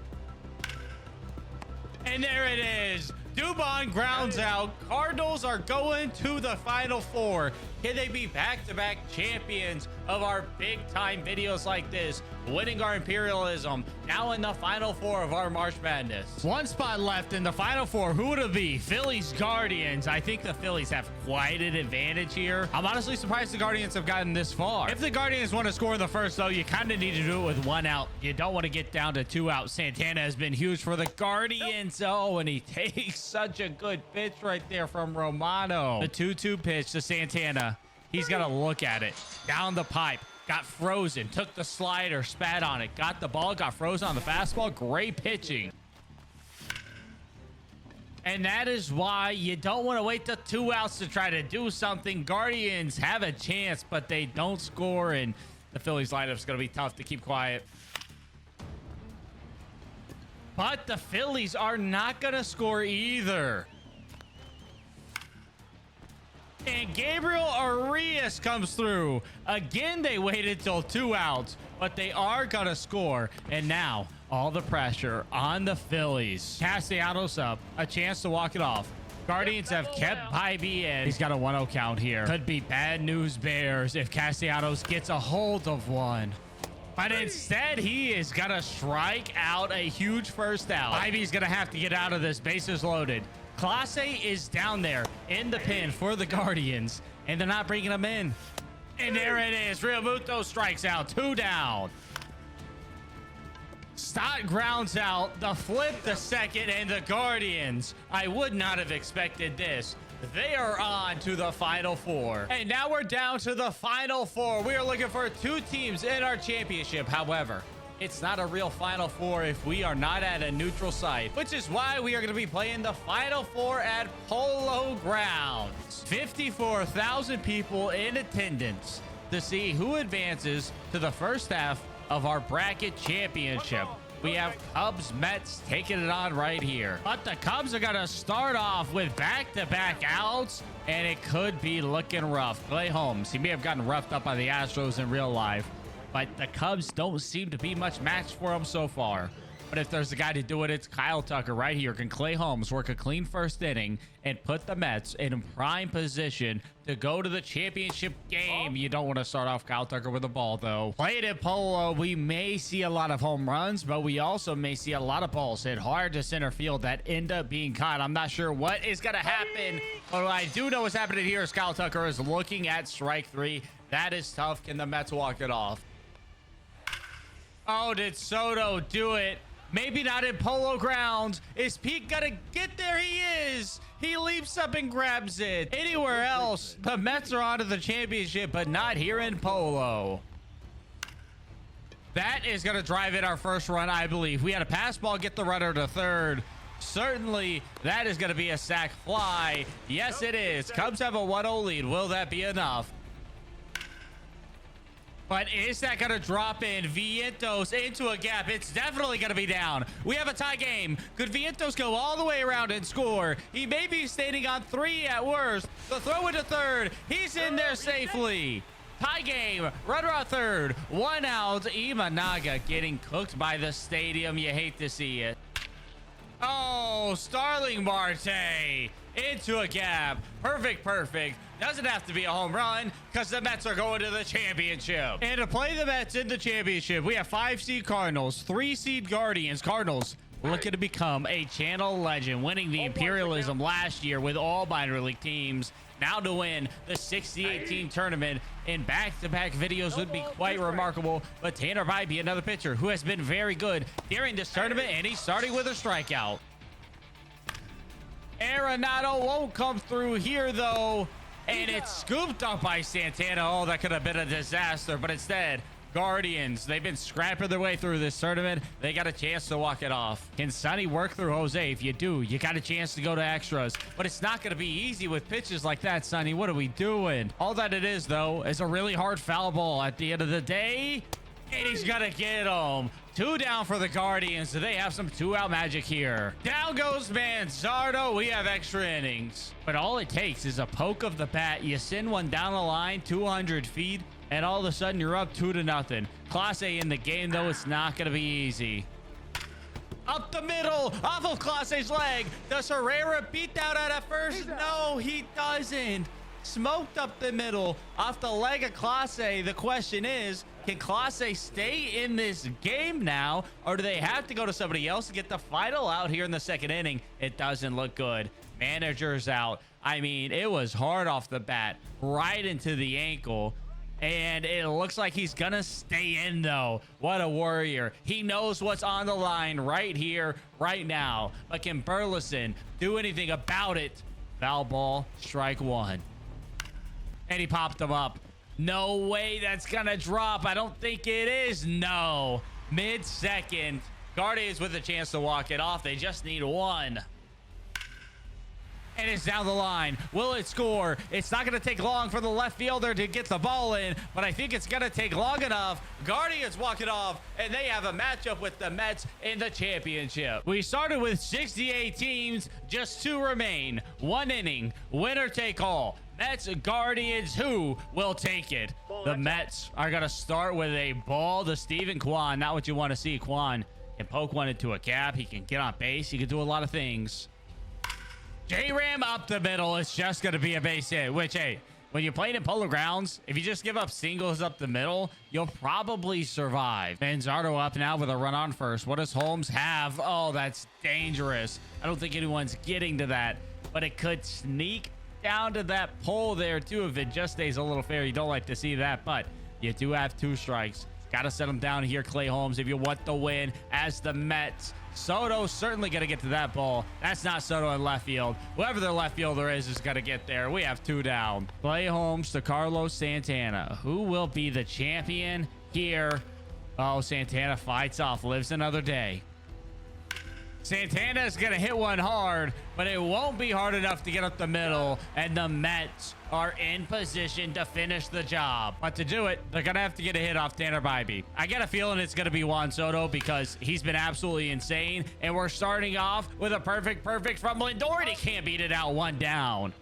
Speaker 1: And there it is. Dubon grounds out. Cardinals are going to the Final Four. Can they be back-to-back champions of our big-time videos like this? Winning our imperialism. Now in the Final Four of our March Madness. 1 spot left in the Final Four. Who would it be? Phillies, Guardians. I think the Phillies have quite an advantage here. I'm honestly surprised the Guardians have gotten this far. If the Guardians want to score in the first, though, you kind of need to do it with 1 out. You don't want to get down to 2 outs. Santana has been huge for the Guardians. Oh, and he takes such a good pitch right there from Romano. The 2-2 pitch to Santana. He's got to look at it. Down the pipe. Got frozen. Took the slider. Spat on it. Got the ball. Got frozen on the fastball. Great pitching. And that is why you don't want to wait till 2 outs to try to do something. Guardians have a chance, but they don't score. And the Phillies lineup is going to be tough to keep quiet. But the Phillies are not going to score either. And Gabriel Arias comes through. Again, they waited till 2 outs, but they are going to score. And now, all the pressure on the Phillies. Castellanos up. A chance to walk it off. Guardians have kept Bybee in. He's got a 1-0 count here. Could be bad news bears if Castellanos gets a hold of one. But instead, he is going to strike out a huge first out. Bybee's going to have to get out of this. Bases loaded. Clase is down there in the pen for the Guardians, and they're not bringing him in. And there it is. Real Muto strikes out. 2 down. Stott grounds out. The flip to second, and the Guardians. I would not have expected this. They are on to the Final Four. And now we're down to the Final Four. We are looking for 2 teams in our championship. However, it's not a real Final Four if we are not at a neutral site, which is why we are going to be playing the Final Four at Polo Grounds. 54,000 people in attendance to see who advances to the first half of our bracket championship. We have Cubs, Mets taking it on right here. But the Cubs are going to start off with back-to-back outs, and it could be looking rough. Clay Holmes, he may have gotten roughed up by the Astros in real life, but the Cubs don't seem to be much match for him so far. But if there's a guy to do it, it's Kyle Tucker right here. Can Clay Holmes work a clean first inning and put the Mets in prime position to go to the championship game? You don't want to start off Kyle Tucker with a ball, though. Played at Polo, we may see a lot of home runs, but we also may see a lot of balls hit hard to center field that end up being caught. I'm not sure what is going to happen, but what I do know what's happening here is Kyle Tucker is looking at strike 3. That is tough. Can the Mets walk it off? Oh, did Soto do it? Maybe not in Polo Grounds. Is Pete gonna get there? He is. He leaps up and grabs it. Anywhere else, the Mets are onto the championship, but not here in Polo. That is going to drive in our first run, I believe. We had a pass ball, get the runner to third. Certainly, that is going to be a sac fly. Yes, it is. Cubs have a 1-0 lead. Will that be enough? But is that going to drop in? Vientos into a gap. It's definitely going to be down. We have a tie game. Could Vientos go all the way around and score? He may be standing on 3 at worst. The throw into third. He's in there safely. Tie game. Runner on third. 1 out. Imanaga getting cooked by the stadium. You hate to see it. Oh, Starling Marte into a gap. Perfect. Doesn't have to be a home run because the Mets are going to the championship. And to play the Mets in the championship, we have 5-seed Cardinals, 3-seed Guardians. Cardinals looking to become a channel legend, winning the Imperialism last year with all minor league teams. Now to win the 68-team tournament in back-to-back videos would be quite remarkable. But Tanner Bybee, another pitcher who has been very good during this tournament, and he's starting with a strikeout. Arenado won't come through here, though. And it's scooped up by Santana. Oh, that could have been a disaster. But instead, Guardians, they've been scrapping their way through this tournament. They got a chance to walk it off. Can Sonny work through Jose? If you do, you got a chance to go to extras. But it's not going to be easy with pitches like that, Sonny. What are we doing? All that it is, though, is a really hard foul ball at the end of the day. And he's going to get him. 2 down for the Guardians. So they have some 2-out magic here. Down goes Manzardo. We have extra innings. But all it takes is a poke of the bat. You send one down the line 200 feet. And all of a sudden, you're up 2-0. Clase in the game, though, it's not going to be easy. Up the middle, off of Clase's leg. Does Herrera beat down at first? No, he doesn't. Smoked up the middle off the leg of Clase. The question is, can Clase stay in this game now, or do they have to go to somebody else to get the final out here in the second inning? It doesn't look good. Manager's out. I mean, it was hard off the bat, right into the ankle. And it looks like he's gonna stay in, though. What a warrior. He knows what's on the line right here, right now. But can Burleson do anything about it? Foul ball, strike 1. And he popped him up. No way that's gonna drop. I don't think it is. No. Mid-second. Guardians with a chance to walk it off. They just need 1. And it's down the line. Will it score? It's not going to take long for the left fielder to get the ball in, but I think it's going to take long enough. Guardians walk it off, and they have a matchup with the Mets in the championship. We started with 68 teams, just 2 remain. 1 inning, winner take all. Mets, Guardians, who will take it? The Mets are going to start with a ball to Steven Kwan. Not what you want to see. Kwan can poke one into a gap. He can get on base. He can do a lot of things. J-Ram up the middle. It's just going to be a base hit, which, hey, when you're playing in Polo Grounds, if you just give up singles up the middle, you'll probably survive. Manzardo up now with a run on first. What does Holmes have? Oh, that's dangerous. I don't think anyone's getting to that, but it could sneak down to that pole there, too, if it just stays a little fair. You don't like to see that, but you do have 2 strikes. Got to set him down here, Clay Holmes, if you want the win as the Mets. Soto's certainly going to get to that ball. That's not Soto in left field. Whoever their left fielder is going to get there. We have 2 down. Clay Holmes to Carlos Santana. Who will be the champion here? Oh, Santana fights off, lives another day. Santana is going to hit one hard, but it won't be hard enough to get up the middle, and the Mets are in position to finish the job. But to do it, they're going to have to get a hit off Tanner Bybee. I get a feeling it's going to be Juan Soto because he's been absolutely insane, and we're starting off with a perfect from Lindor, and he can't beat it out. 1 down.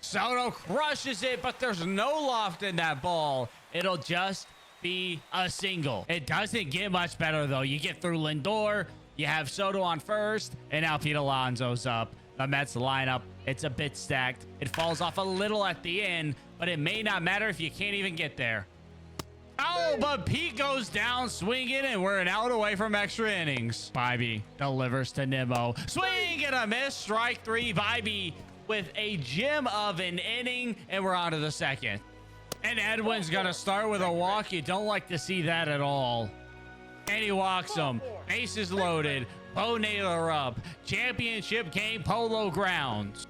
Speaker 1: Soto crushes it, but there's no loft in that ball. It'll just be a single. It doesn't get much better, though. You get through Lindor. You have Soto on first, and now Pete Alonso's up. The Mets lineup, it's a bit stacked. It falls off a little at the end, but it may not matter if you can't even get there. Oh, but Pete goes down swinging, and we're an out away from extra innings. Bybee delivers to Nimmo. Swing and a miss. Strike 3. Bybee with a gem of an inning, and we're on to the second. And Edwin's going to start with a walk. You don't like to see that at all. And he walks him. Bases loaded. Bo Naylor up. Championship game, Polo Grounds.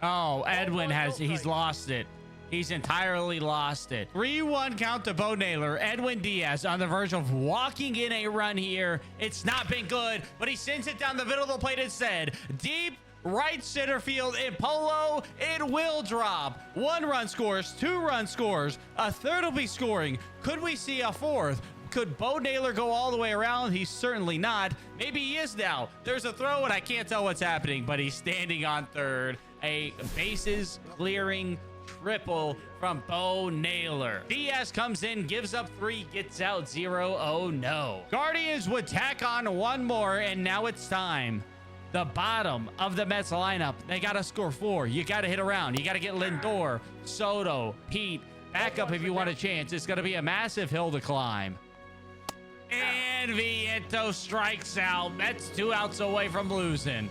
Speaker 1: Oh, Edwin he's lost it. He's entirely lost it. 3-1 count to Bo Naylor. Edwin Diaz on the verge of walking in a run here. It's not been good, but he sends it down the middle of the plate instead. Deep right center field in Polo. It will drop. 1 run scores, 2 run scores. A third will be scoring. Could we see a fourth? Could Bo Naylor go all the way around? He's certainly not. Maybe he is now. There's a throw, and I can't tell what's happening, but he's standing on third. A bases clearing triple from Bo Naylor. Diaz comes in, gives up 3, gets out 0. Oh, no. Guardians would tack on 1 more, and now it's time. The bottom of the Mets lineup. They got to score 4. You got to hit around. You got to get Lindor, Soto, Pete. Back up if you want a chance. It's going to be a massive hill to climb. And Vientos strikes out. Mets 2 outs away from losing.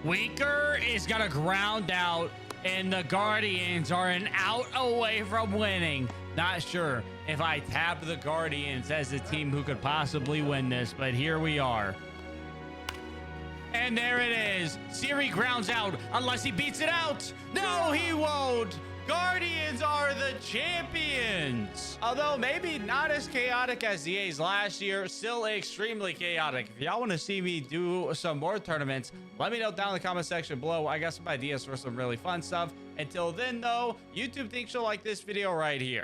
Speaker 1: Winker is going to ground out, and the Guardians are an out away from winning. Not sure if I tap the Guardians as a team who could possibly win this, but here we are. And there it is. Siri grounds out unless he beats it out. No, he won't. Guardians are the champions. Although maybe not as chaotic as the A's last year, still extremely chaotic. If y'all want to see me do some more tournaments, let me know down in the comment section below. I got some ideas for some really fun stuff. Until then, though, YouTube thinks you'll like this video right here.